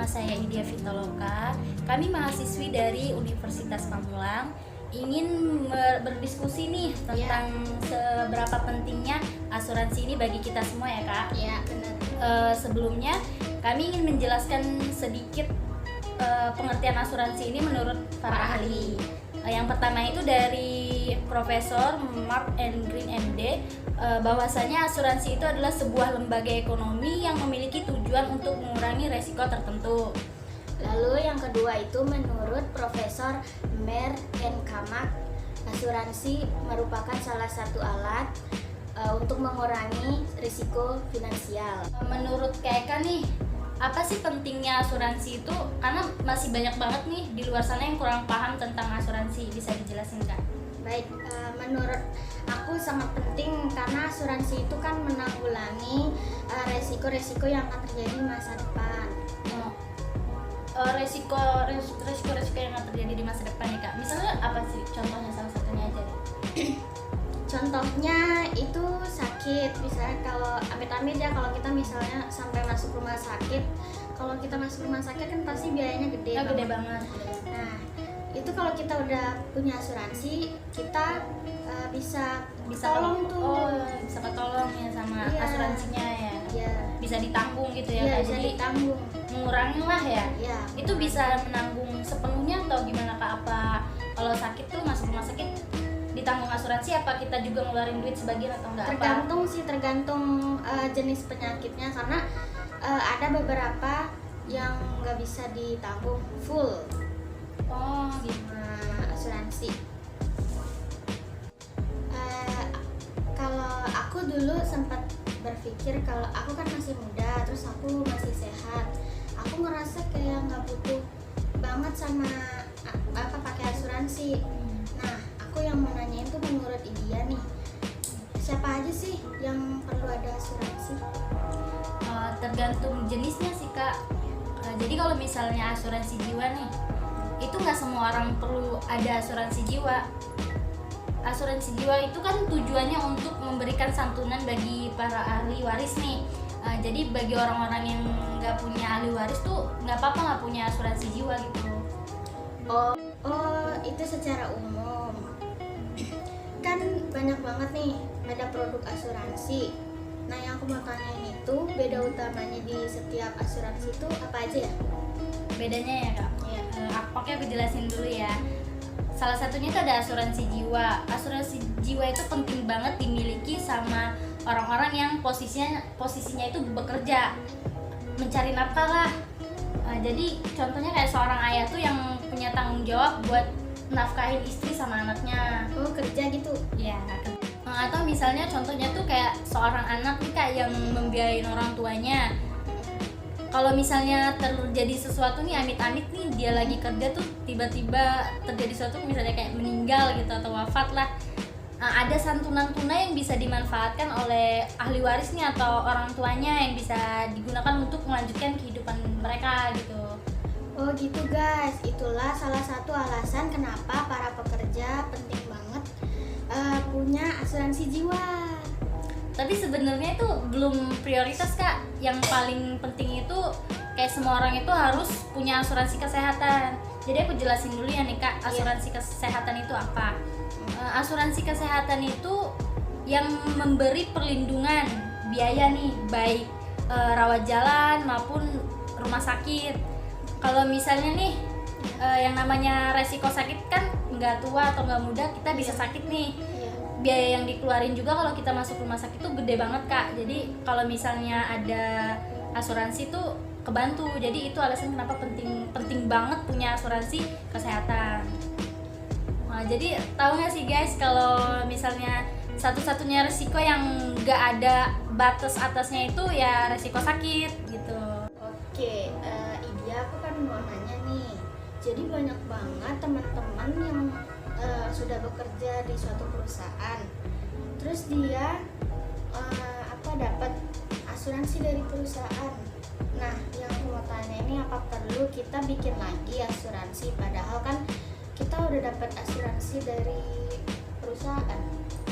Nama saya Idia Fitoloka. Kami mahasiswi dari Universitas Pamulang ingin berdiskusi nih tentang seberapa pentingnya asuransi ini bagi kita semua ya Kak. Iya, benar. Sebelumnya kami ingin menjelaskan sedikit pengertian asuransi ini menurut para ahli. Yang pertama itu dari Profesor Mark and Green MD, bahwasanya asuransi itu adalah sebuah lembaga ekonomi yang memiliki tujuan untuk mengurangi resiko tertentu. Lalu yang kedua itu menurut Profesor Mer and Kamak, asuransi merupakan salah satu alat untuk mengurangi risiko finansial. Menurut Kak nih, apa sih pentingnya asuransi itu? Karena masih banyak banget nih di luar sana yang kurang paham tentang asuransi. Bisa dijelasin Kak? Baik, menurut aku sangat penting karena asuransi itu kan menanggulangi resiko-resiko yang akan terjadi di masa depan. Resiko yang akan terjadi di masa depan ya Kak. Misalnya apa sih? Contohnya salah satunya aja deh. Contohnya itu sakit, misalnya kalau amit-amit ya, kalau kita misalnya sampai masuk rumah sakit, kalau kita masuk rumah sakit kan pasti biayanya gede banget. Gede banget. Nah, itu kalau kita udah punya asuransi, kita bisa tolong tuh. Bisa ketolong ya sama asuransinya ya. Iya. Bisa ditanggung gitu ya Iya, Kak. bisa Jadi ditanggung. mengurangi lah ya. Iya. Itu bisa menanggung sepenuhnya atau gimana Kak? Apa kalau sakit tuh masuk rumah sakit ditanggung asuransi, apa kita juga ngeluarin duit sebagian atau enggak? Tergantung jenis penyakitnya, karena ada beberapa yang nggak bisa ditanggung full. Oh gitu. Asuransi. Kalau aku dulu sempat berpikir kalau aku kan masih muda, terus aku masih sehat, aku ngerasa kayak nggak butuh banget sama pakai asuransi. Nah, aku yang mau nanyain tuh menurut Idia nih, siapa aja sih yang perlu ada asuransi? Tergantung jenisnya sih Kak. Jadi kalau misalnya asuransi jiwa nih, itu nggak semua orang perlu ada asuransi jiwa. Asuransi jiwa itu kan tujuannya untuk memberikan santunan bagi para ahli waris nih. Jadi bagi orang-orang yang nggak punya ahli waris tuh nggak apa-apa nggak punya asuransi jiwa gitu. Oh, itu secara umum. Kan banyak banget nih ada produk asuransi. Nah, yang aku mau tanyain itu beda utamanya di setiap asuransi itu apa aja ya? Bedanya ya Kak? Iya. Oke, aku jelasin dulu ya. Salah satunya itu ada asuransi jiwa. Asuransi jiwa itu penting banget dimiliki sama orang-orang yang posisinya itu bekerja, mencari nafkah lah. Jadi contohnya kayak seorang ayah tuh yang punya tanggung jawab buat nafkahin istri sama anaknya. Oh, kerja gitu? Ya. Atau misalnya contohnya tuh kayak seorang anak nih Kak yang membiayain orang tuanya. Kalau misalnya terjadi sesuatu nih amit-amit nih, dia lagi kerja tuh tiba-tiba terjadi sesuatu misalnya kayak meninggal gitu atau wafat lah, ada santunan tunai yang bisa dimanfaatkan oleh ahli waris nih atau orang tuanya yang bisa digunakan untuk melanjutkan kehidupan mereka gitu. Oh gitu guys, itulah salah satu alasan kenapa para pekerja penting banget punya asuransi jiwa. Tapi sebenarnya itu belum prioritas Kak. Yang paling penting itu kayak semua orang itu harus punya asuransi kesehatan. Jadi aku jelasin dulu ya nih Kak, asuransi kesehatan itu apa. Asuransi kesehatan itu yang memberi perlindungan biaya nih, baik rawat jalan maupun rumah sakit. Kalau misalnya nih yang namanya resiko sakit kan nggak tua atau nggak muda, kita bisa sakit nih. Biaya yang dikeluarin juga kalau kita masuk rumah sakit tuh gede banget Kak. Jadi kalau misalnya ada asuransi tuh kebantu. Jadi itu alasan kenapa penting banget punya asuransi kesehatan. Nah, jadi tahu nggak sih guys, kalau misalnya satu-satunya resiko yang nggak ada batas atasnya itu ya resiko sakit gitu. Oke, Idia, aku kan mau nanya nih. Jadi banyak banget teman-teman yang sudah bekerja di suatu perusahaan, terus dia dapat asuransi dari perusahaan. Nah, yang aku mau tanya ini, apa perlu kita bikin lagi asuransi padahal kan kita udah dapat asuransi dari perusahaan?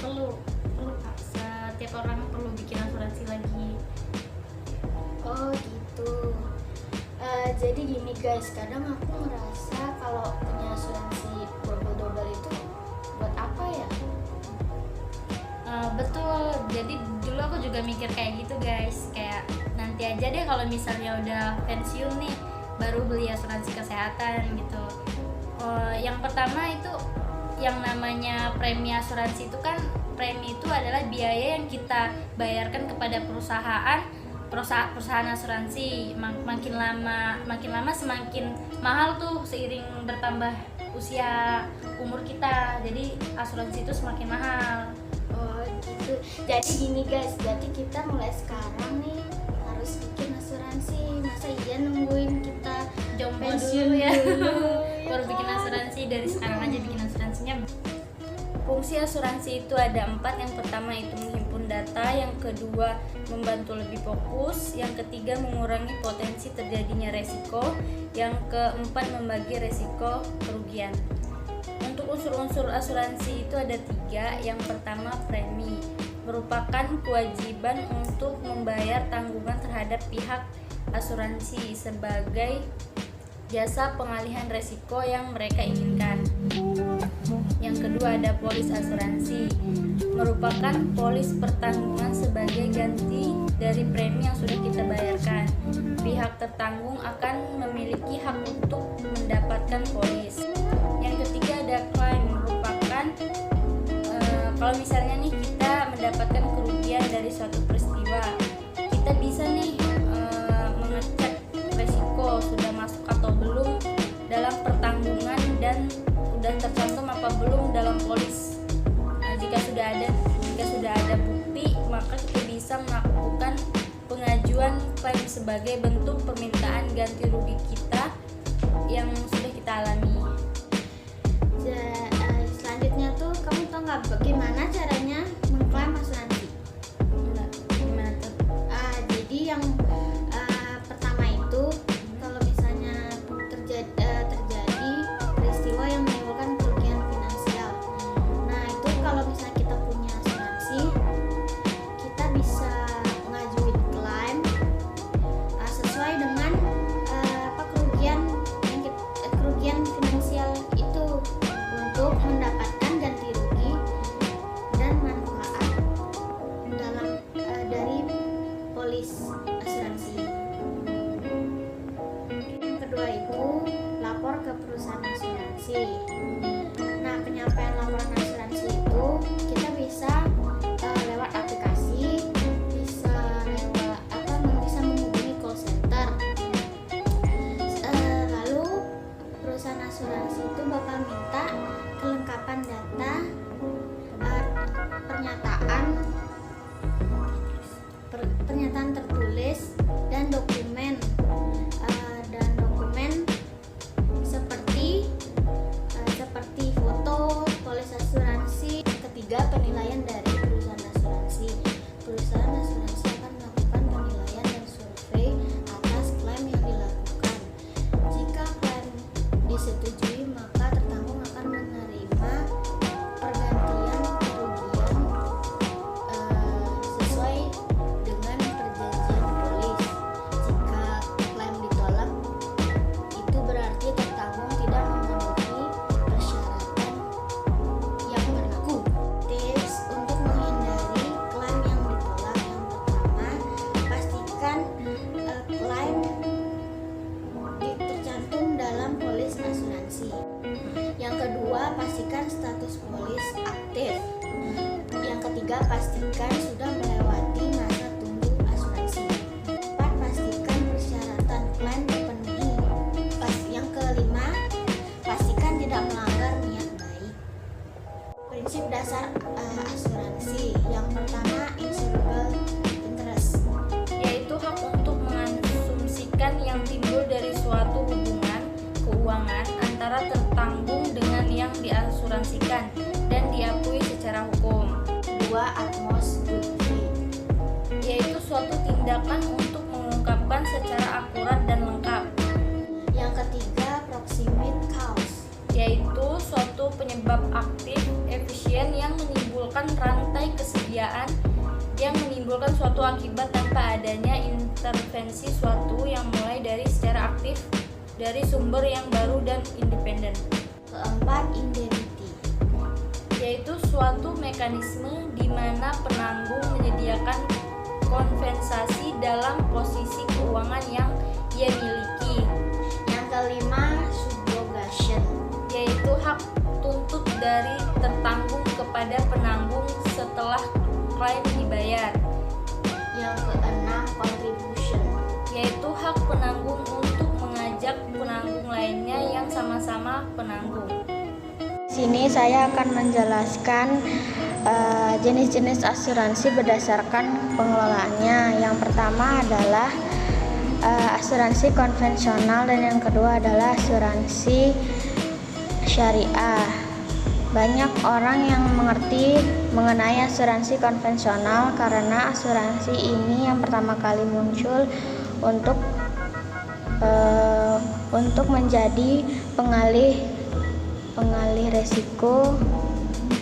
Perlu Kak. Setiap orang perlu bikin asuransi lagi. Oh gitu. Jadi gini guys, kadang aku ngerasa kalau punya asuransi double itu buat apa ya? Betul, jadi dulu aku juga mikir kayak gitu guys, kayak nanti aja deh kalau misalnya udah pensiun nih baru beli asuransi kesehatan gitu. Yang pertama itu yang namanya premi asuransi itu kan, premi itu adalah biaya yang kita bayarkan kepada perusahaan asuransi. Makin lama semakin mahal tuh seiring bertambah usia umur kita, jadi asuransi itu semakin mahal. Oh gitu. Jadi gini guys, jadi kita mulai sekarang nih harus bikin asuransi. Masa iya nungguin kita Jomblo pensiun dulu ya, dulu, ya baru bikin kan? asuransi. Dari sekarang aja bikin asuransinya. Fungsi asuransi itu ada 4. Yang pertama itu menghimpun data, yang kedua membantu lebih fokus, yang ketiga mengurangi potensi terjadinya resiko, yang keempat membagi resiko kerugian. Untuk unsur-unsur asuransi itu ada 3. Yang pertama premi, merupakan kewajiban untuk membayar tanggungan terhadap pihak asuransi sebagai jasa pengalihan resiko yang mereka inginkan. Yang kedua ada polis asuransi, merupakan polis pertanggungan sebagai ganti dari premi yang sudah kita bayarkan. Pihak tertanggung akan memiliki hak untuk mendapatkan polis. Yang ketiga ada klaim, merupakan kalau misalnya nih kita mendapatkan kerugian dari suatu peristiwa, kita bisa nih mengecek resiko sudah masuk atau belum dalam pertanggungan dan sudah tercantum apa belum dalam polis. Jika sudah ada bukti, maka kita bisa melakukan pengajuan klaim sebagai bentuk permintaan ganti rugi kita yang sudah kita alami. Selanjutnya tuh kamu tau nggak bagaimana caranya mengklaim asuransi? Gimana tuh? Jadi yang pertama itu kalau misalnya terjadi peristiwa yang menimbulkan kerugian finansial. Nah itu kalau misalnya kita punya asuransi, kita bisa ngajuin klaim sesuai dengan kerugian finansial itu untuk mendapatkan ganti rugi dan manfaat dari polis asuransi. Yang kedua itu lapor ke perusahaan asuransi. Nah penyampaian laporan asuransi itu kita bisa lewat aplikasi, bisa menghubungi call center. Lalu perusahaan asuransi itu bakal minta kelengkapan data, pernyataan tertulis dan dokumen seperti foto polis asuransi. Ketiga penilaian dari perusahaan asuransi. Perusahaan asuransi akan melakukan penilaian dan survei atas klaim yang dilakukan. Jika klaim disetujui, maka tertanggung akan menerima pergantian kerugian sesuai dengan perjanjian polis. Jika klaim ditolak, itu berarti tertanggung tidak memenuhi persyaratan yang berlaku. Tips untuk menghindari klaim yang ditolak: yang pertama, pastikan klaim tercantum dalam polis asuransi. Yang kedua, pastikan status polis aktif. Yang ketiga, pastikan sudah melewati masa tunggu asuransi. 4. Pastikan persyaratan klaim dipenuhi. Yang kelima, pastikan tidak melanggar niat baik. Prinsip dasar asuransi. Yang pertama, insurable interest, Yaitu hak untuk mengasumsikan yang timbul dari suatu hubungan keuangan antara tertanggung dengan yang diasuransikan dan diakui secara hukum. 2. Utmost good faith, Yaitu suatu tindakan untuk mengungkapkan secara akurat dan lengkap. yang ketiga proximate cause, Yaitu suatu penyebab aktif efisien yang menimbulkan rantai kesediaan yang menimbulkan suatu akibat tanpa adanya mengintervensi suatu yang mulai dari secara aktif dari sumber yang baru dan independen. Keempat, indemnity, Yaitu suatu mekanisme di mana penanggung menyediakan kompensasi dalam posisi keuangan yang ia miliki. Yang kelima, subrogation, Yaitu hak tuntut dari tertanggung kepada penanggung setelah klaim dibayar. Yang keenam, contribution, Yaitu hak penanggung untuk mengajak penanggung lainnya yang sama-sama penanggung. Sini saya akan menjelaskan jenis-jenis asuransi berdasarkan pengelolaannya. Yang pertama adalah asuransi konvensional dan yang kedua adalah asuransi syariah. Banyak orang yang mengerti mengenai asuransi konvensional karena asuransi ini yang pertama kali muncul untuk menjadi pengalih resiko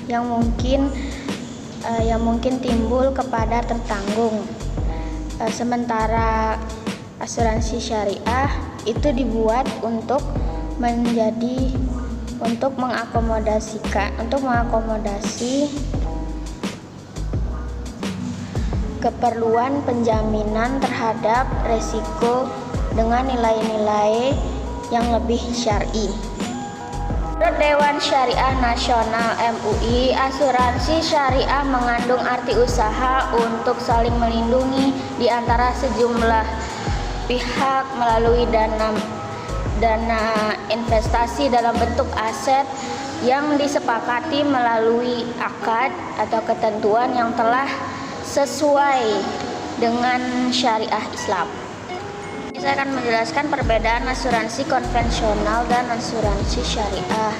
yang mungkin timbul kepada tertanggung. Sementara asuransi syariah itu dibuat untuk mengakomodasi keperluan penjaminan terhadap resiko dengan nilai-nilai yang lebih syar'i. Menurut Dewan Syariah Nasional (MUI), asuransi syariah mengandung arti usaha untuk saling melindungi di antara sejumlah pihak melalui dana investasi dalam bentuk aset yang disepakati melalui akad atau ketentuan yang telah sesuai dengan syariah Islam. Saya akan menjelaskan perbedaan asuransi konvensional dan asuransi syariah.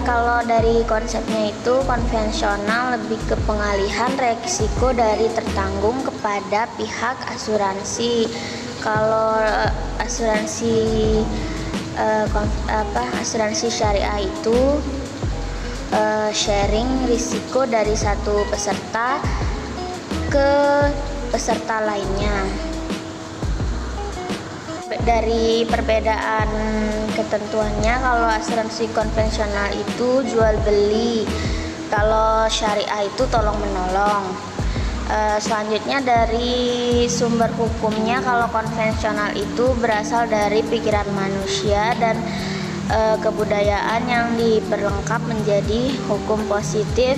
Kalau dari konsepnya itu, konvensional lebih ke pengalihan resiko dari tertanggung kepada pihak asuransi. Kalau asuransi syariah itu sharing risiko dari satu peserta ke peserta lainnya. Dari perbedaan ketentuannya, kalau asuransi konvensional itu jual beli, kalau syariah itu tolong menolong. Selanjutnya dari sumber hukumnya, kalau konvensional itu berasal dari pikiran manusia dan kebudayaan yang diperlengkap menjadi hukum positif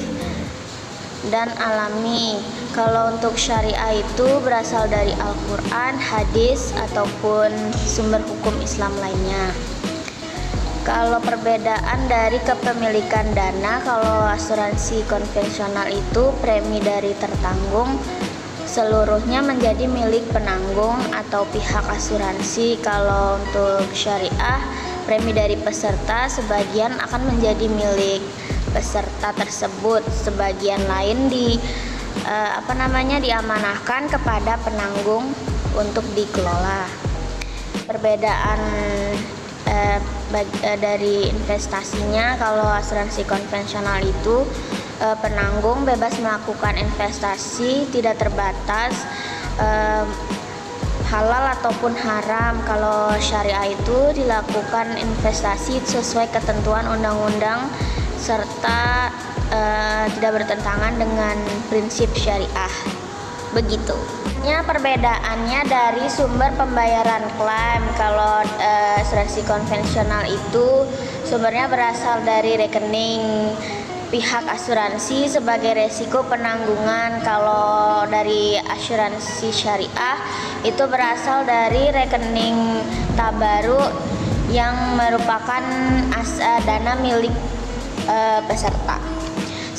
dan alami. Kalau untuk syariah itu berasal dari Al-Quran, hadis, ataupun sumber hukum Islam lainnya. Kalau perbedaan dari kepemilikan dana, kalau asuransi konvensional itu premi dari tertanggung seluruhnya menjadi milik penanggung atau pihak asuransi. Kalau untuk syariah, premi dari peserta sebagian akan menjadi milik peserta tersebut, sebagian lain diamanahkan kepada penanggung untuk dikelola. Perbedaan dari investasinya, kalau asuransi konvensional itu penanggung bebas melakukan investasi, tidak terbatas halal ataupun haram. Kalau syariah itu dilakukan investasi sesuai ketentuan undang-undang serta tidak bertentangan dengan prinsip syariah. Begitu. Perbedaannya dari sumber pembayaran klaim. Kalau asuransi konvensional itu sumbernya berasal dari rekening pihak asuransi sebagai resiko penanggungan. Kalau dari asuransi syariah itu berasal dari rekening tabaruk yang merupakan dana milik peserta.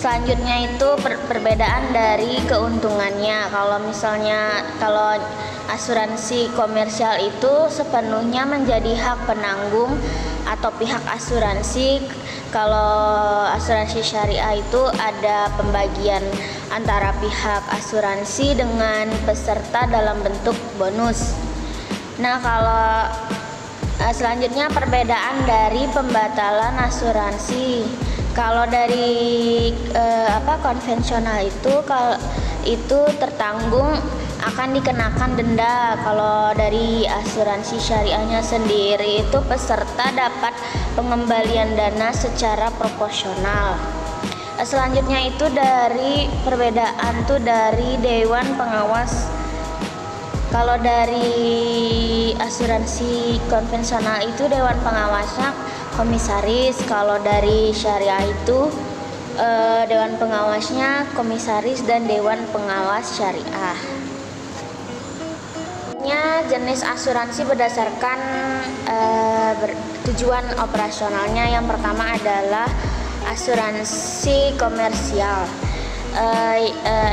Selanjutnya itu perbedaan dari keuntungannya. Kalau asuransi komersial itu sepenuhnya menjadi hak penanggung atau pihak asuransi. Kalau asuransi syariah itu ada pembagian antara pihak asuransi dengan peserta dalam bentuk bonus. Kalau selanjutnya perbedaan dari pembatalan asuransi. Kalau dari konvensional itu, kalau itu tertanggung akan dikenakan denda. Kalau dari asuransi syariahnya sendiri itu peserta dapat pengembalian dana secara proporsional. Selanjutnya itu dari perbedaan tuh dari Dewan Pengawas. Kalau dari asuransi konvensional itu Dewan Pengawasnya komisaris, kalau dari syariah itu Dewan Pengawasnya komisaris dan Dewan Pengawas Syariah. Jenis asuransi berdasarkan tujuan operasionalnya. Yang pertama adalah asuransi komersial.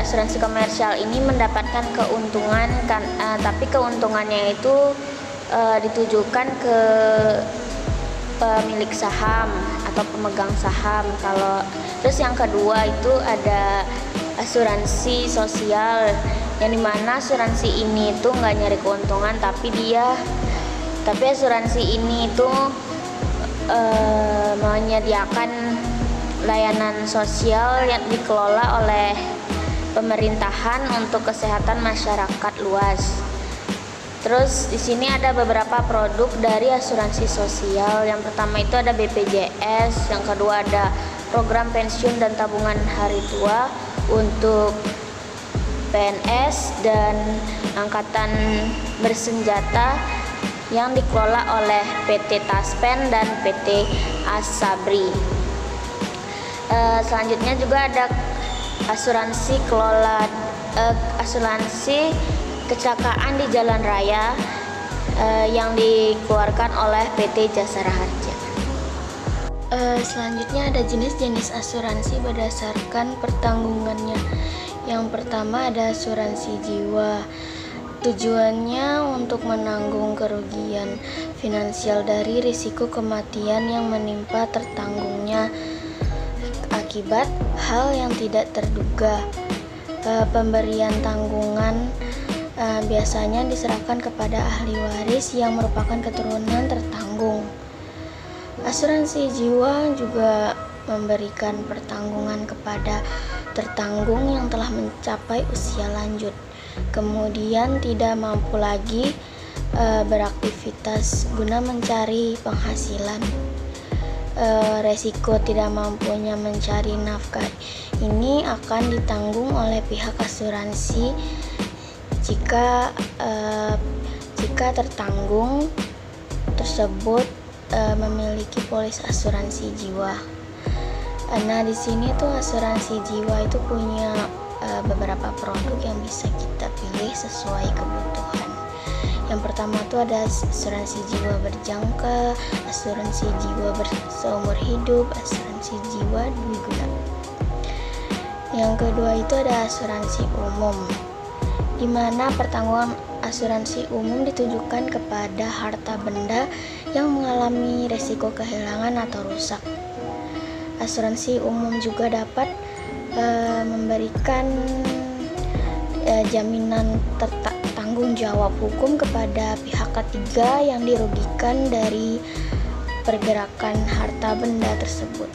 Asuransi komersial ini mendapatkan keuntungan tapi keuntungannya itu ditujukan ke pemilik saham atau pemegang saham. Terus yang kedua itu ada asuransi sosial, yang dimana asuransi ini tuh nggak nyari keuntungan, tapi asuransi ini tuh menyediakan layanan sosial yang dikelola oleh pemerintahan untuk kesehatan masyarakat luas. Terus di sini ada beberapa produk dari asuransi sosial. Yang pertama itu ada BPJS, yang kedua ada program pensiun dan tabungan hari tua untuk PNS dan angkatan bersenjata yang dikelola oleh PT Taspen dan PT Asabri. Selanjutnya juga ada asuransi kecelakaan di jalan raya yang dikeluarkan oleh PT Jasara Harja. Selanjutnya ada jenis-jenis asuransi berdasarkan pertanggungannya. Yang pertama ada asuransi jiwa. Tujuannya untuk menanggung kerugian finansial dari risiko kematian yang menimpa tertanggungnya akibat hal yang tidak terduga. Pemberian tanggungan biasanya diserahkan kepada ahli waris yang merupakan keturunan tertanggung. Asuransi jiwa juga memberikan pertanggungan kepada tertanggung yang telah mencapai usia lanjut, kemudian tidak mampu lagi beraktivitas guna mencari penghasilan. Resiko tidak mampunya mencari nafkah ini akan ditanggung oleh pihak asuransi jika tertanggung tersebut memiliki polis asuransi jiwa. Nah, di sini tuh asuransi jiwa itu punya beberapa produk yang bisa kita pilih sesuai kebutuhan. Yang pertama tuh ada asuransi jiwa berjangka, asuransi jiwa seumur hidup, asuransi jiwa dwiguna. Yang kedua itu ada asuransi umum, di mana pertanggungan asuransi umum ditujukan kepada harta benda yang mengalami resiko kehilangan atau rusak. Asuransi umum juga dapat memberikan jaminan tanggung jawab hukum kepada pihak ketiga yang dirugikan dari pergerakan harta benda tersebut.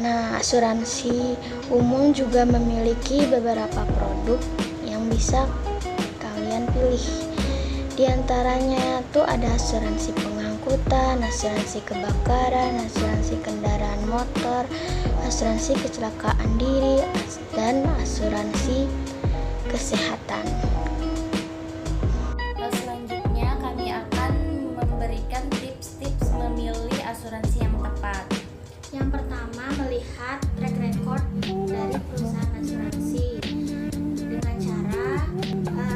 Nah, asuransi umum juga memiliki beberapa produk yang bisa kalian pilih. Di antaranya tuh ada asuransi pengangkutan, asuransi kebakaran, asuransi kendaraan motor, asuransi kecelakaan diri, dan asuransi kesehatan. Selanjutnya kami akan memberikan tips-tips memilih asuransi yang tepat. Yang pertama, melihat track record dari perusahaan asuransi dengan cara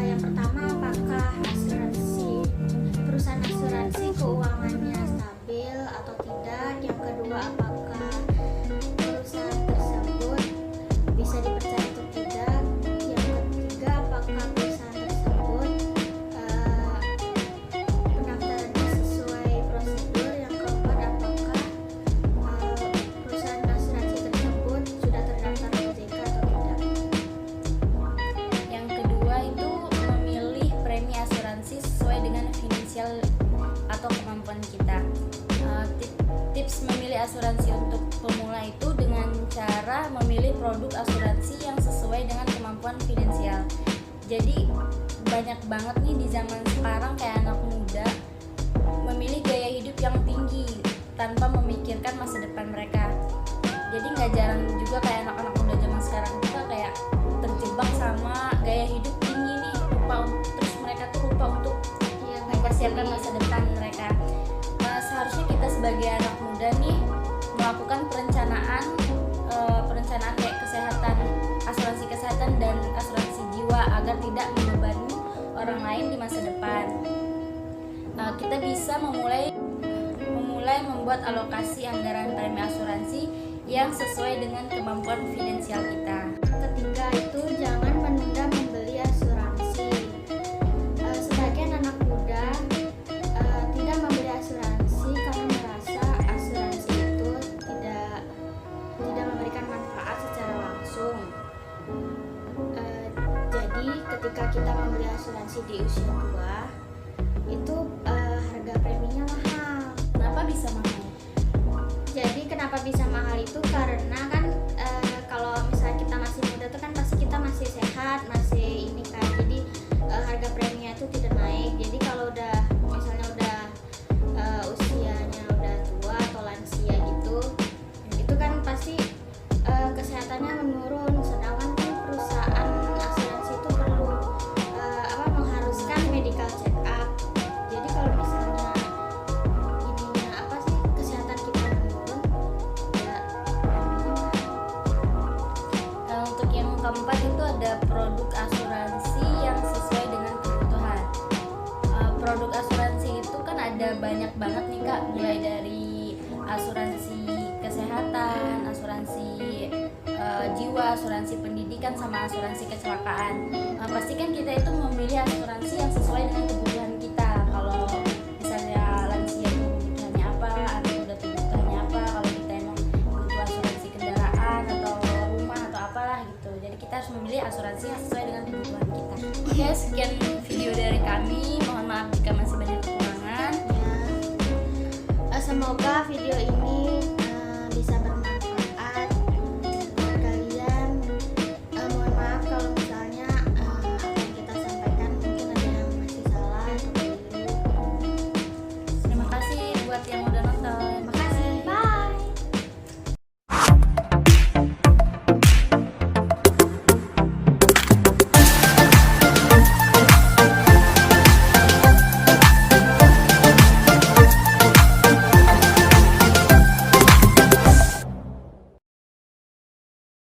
yang pertama, apakah perusahaan asuransi keuangannya stabil atau tidak. Yang kedua, apakah perusahaan tersebut bisa dipercaya atau tidak. Yang ketiga, apakah perusahaan tersebut pendaftarannya sesuai prosedur. Yang keempat, apakah perusahaan asuransi tersebut sudah terdaftar OJK atau tidak. Yang kedua itu memilih premi asuransi sesuai dengan finansial atau kemampuan kita. Tips memilih asuransi untuk pemula itu dengan cara memilih produk asuransi yang sesuai dengan kemampuan finansial. Jadi banyak banget nih di zaman sekarang kayak anak muda memilih gaya hidup yang tinggi tanpa memikirkan masa depan mereka. Jadi nggak jarang juga kayak anak-anak muda zaman sekarang juga kayak terjebak sama gaya hidup tinggi nih, terus mereka tuh lupa untuk mempersiapkan masa depan mereka. Seharusnya kita sebagai anak muda nih melakukan perencanaan kayak kesehatan, asuransi kesehatan dan asuransi jiwa agar tidak membebani orang lain di masa depan. Kita bisa memulai membuat alokasi anggaran premi asuransi yang sesuai dengan kemampuan finansial kita. Ketiga itu jangan menunda membeli asuransi. Sebagian anak muda tidak membeli asuransi karena merasa asuransi itu tidak memberikan manfaat secara langsung. Jadi ketika kita membeli asuransi di usia tua itu harga preminya mahal. Kenapa bisa mahal? Jadi kenapa bisa mahal itu karena kan kalau misalnya kita masih muda tuh kan pasti kita masih sehat, masih ini kan. Jadi harga preminya itu tidak naik. Jadi kalau udah misalnya udah usianya udah tua atau lansia gitu, itu kan pasti kesehatannya menurun. Sedangkan kan perusahaan asuransi itu perlu mengharuskan medical check up. Jadi kalau misalnya kesehatan kita menurun, ya Untuk yang keempat itu ada produk asuransi yang sesuai dengan kebutuhan. Produk asuransi itu kan ada banyak banget nih Kak, mulai dari asuransi kesehatan, asuransi jiwa, asuransi pendidikan, sama asuransi kecelakaan. Pastikan kita itu memilih asuransi yang sesuai dengan kebutuhan kita. Kalau misalnya lansia itu kebutuhannya apa, anak muda itu kebutuhannya apa, kalau kita emang butuh asuransi kendaraan atau rumah atau apalah gitu. Jadi kita harus memilih asuransi yang sesuai dengan kebutuhan kita. Oke, sekian video dari kami. Mohon maaf jika masih banyak kekurangan. semoga video ini